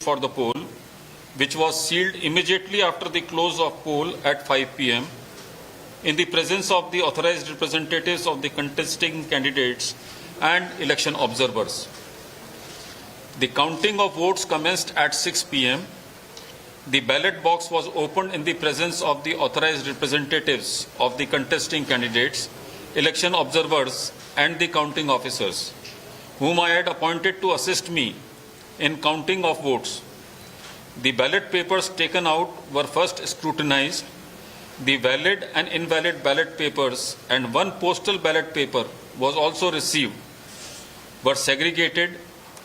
for the poll, which was sealed immediately after the close of poll at 5 p.m. in the presence of the authorized representatives of the contesting candidates and election observers. The counting of votes commenced at 6 p.m. The ballot box was opened in the presence of the authorized representatives of the contesting candidates, election observers, and the counting officers, whom I had appointed to assist me in counting of votes. The ballot papers taken out were first scrutinized. The valid and invalid ballot papers and one postal ballot paper was also received, were segregated,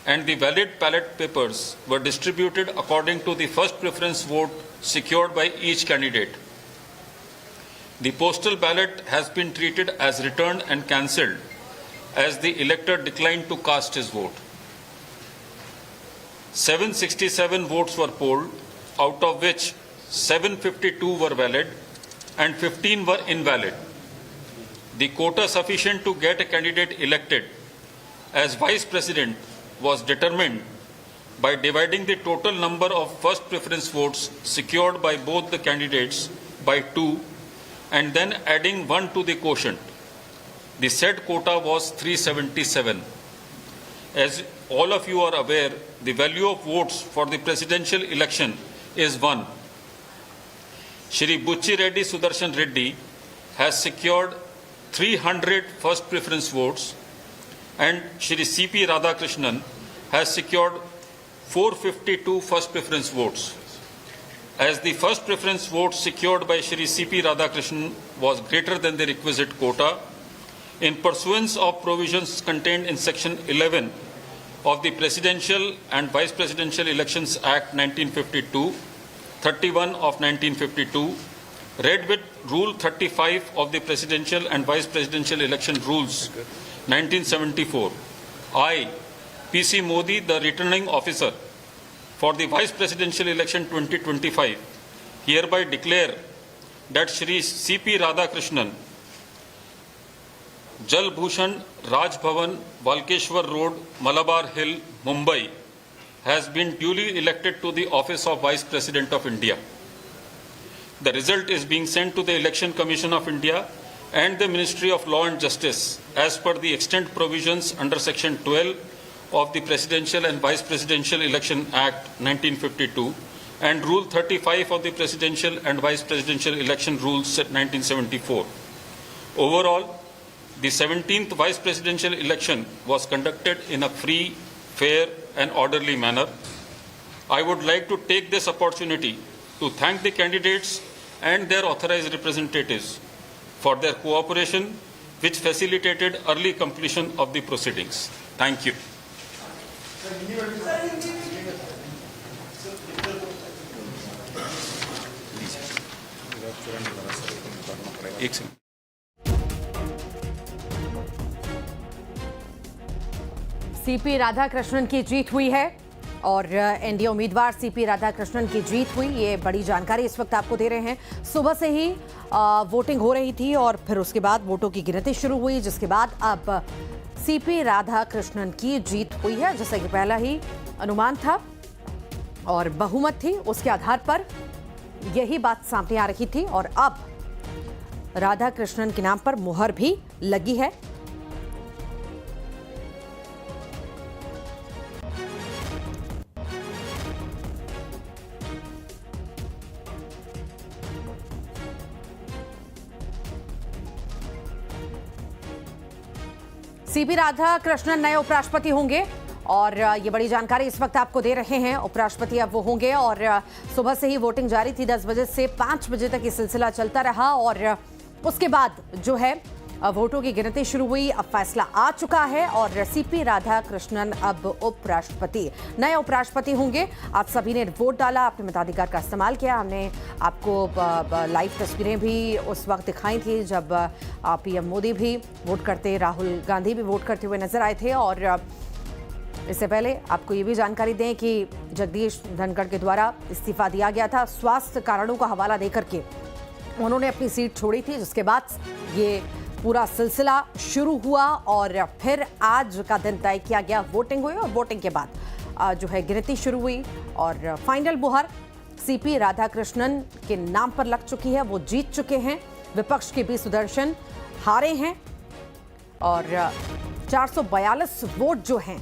and the valid ballot papers were distributed according to the first preference vote secured by each candidate. The postal ballot has been treated as returned and cancelled as the elector declined to cast his vote. 767 votes were polled, out of which 752 were valid and 15 were invalid. The quota sufficient to get a candidate elected as vice president was determined by dividing the total number of first preference votes secured by both the candidates by 2 and then adding 1 to the quotient. The said quota was 377. As all of you are aware, the value of votes for the presidential election is 1. Shri Buchi Reddy Sudarshan Reddy has secured 300 first preference votes and Shri C.P. Radhakrishnan has secured 452 first preference votes. As the first preference vote secured by Shri C.P. Radhakrishnan was greater than the requisite quota, in pursuance of provisions contained in Section 11 of the Presidential and Vice Presidential Elections Act 1952, 31 of 1952, read with Rule 35 of the Presidential and Vice Presidential Election Rules 1974, I, P.C. Modi, the returning officer for the Vice Presidential Election 2025, hereby declare that Shri C.P. Radhakrishnan, Jal Bhushan Raj Bhavan, Walkeshwar Road, Malabar Hill, Mumbai, has been duly elected to the office of Vice President of India. The result is being sent to the Election Commission of India and the Ministry of Law and Justice as per the extant provisions under Section 12 of the Presidential and Vice Presidential Election Act 1952 and Rule 35 of the Presidential and Vice Presidential Election Rules 1974. Overall, the 17th Vice Presidential election was conducted in a free, fair and orderly manner. I would like to take this opportunity to thank the candidates and their authorized representatives for their cooperation, which facilitated early completion of the proceedings. Thank you. CP Radhakrishnan की जीत हुई है और NDA उम्मीदवार CP Radhakrishnan की जीत हुई, ये बड़ी जानकारी इस वक्त आपको दे रहे हैं। सुबह से ही वोटिंग हो रही थी और फिर उसके बाद वोटों की गिनती शुरू हुई, जिसके बाद अब सीपी राधाकृष्णन की जीत हुई है, जैसा कि पहला ही अनुमान था और बहुमत थी, उसके आधार पर यही बात सामने आ रही थी और अब राधाकृष्णन के नाम पर मुहर भी लगी है। सीपी राधाकृष्णन नए उपराष्ट्रपति होंगे और ये बड़ी जानकारी इस वक्त आपको दे रहे हैं। उपराष्ट्रपति अब वो होंगे और सुबह से ही वोटिंग जारी थी, 10 बजे से 5 बजे तक ये सिलसिला चलता रहा और उसके बाद जो है वोटों की गिनती शुरू हुई। अब फैसला आ चुका है और सीपी राधाकृष्णन अब उपराष्ट्रपति, नए उपराष्ट्रपति होंगे। आप सभी ने वोट डाला, आपने मताधिकार का इस्तेमाल किया। हमने आपको लाइव तस्वीरें भी उस वक्त दिखाई थी जब पीएम मोदी भी वोट करते, राहुल गांधी भी वोट करते हुए नजर आए थे। और इससे पहले आपको ये भी जानकारी दें कि जगदीश धनखड़ के द्वारा इस्तीफा दिया गया था, स्वास्थ्य कारणों का हवाला देकर के उन्होंने अपनी सीट छोड़ी थी, जिसके बाद ये पूरा सिलसिला शुरू हुआ और फिर आज का दिन तय किया गया, वोटिंग हुई और वोटिंग के बाद जो है गिनती शुरू हुई और फाइनल मुहर सीपी राधाकृष्णन के नाम पर लग चुकी है। वो जीत चुके हैं। विपक्ष के बी सुदर्शन हारे हैं और 442 वोट जो हैं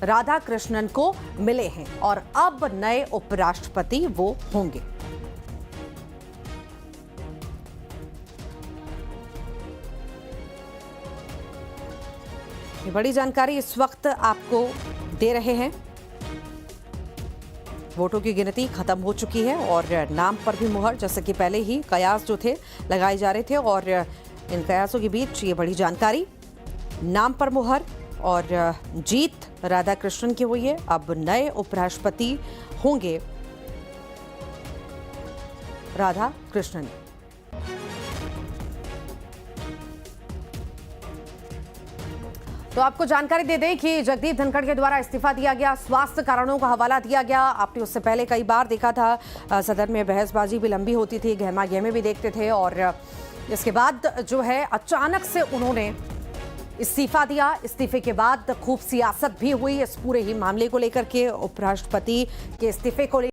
राधाकृष्णन को मिले हैं और अब नए उपराष्ट्रपति वो होंगे। ये बड़ी जानकारी इस वक्त आपको दे रहे हैं। वोटों की गिनती खत्म हो चुकी है और नाम पर भी मुहर, जैसे कि पहले ही कयास जो थे लगाए जा रहे थे और इन कयासों के बीच ये बड़ी जानकारी, नाम पर मुहर और जीत राधाकृष्णन की हुई है। अब नए उपराष्ट्रपति होंगे राधाकृष्णन। तो आपको जानकारी दे दें कि जगदीप धनखड़ के द्वारा इस्तीफा दिया गया, स्वास्थ्य कारणों का हवाला दिया गया। आपने उससे पहले कई बार देखा था सदन में बहसबाजी भी लंबी होती थी, गहमा गहमे भी देखते थे और इसके बाद जो है अचानक से उन्होंने इस्तीफा दिया। इस्तीफे के बाद खूब सियासत भी हुई इस पूरे ही मामले को लेकर के, उपराष्ट्रपति के इस्तीफे को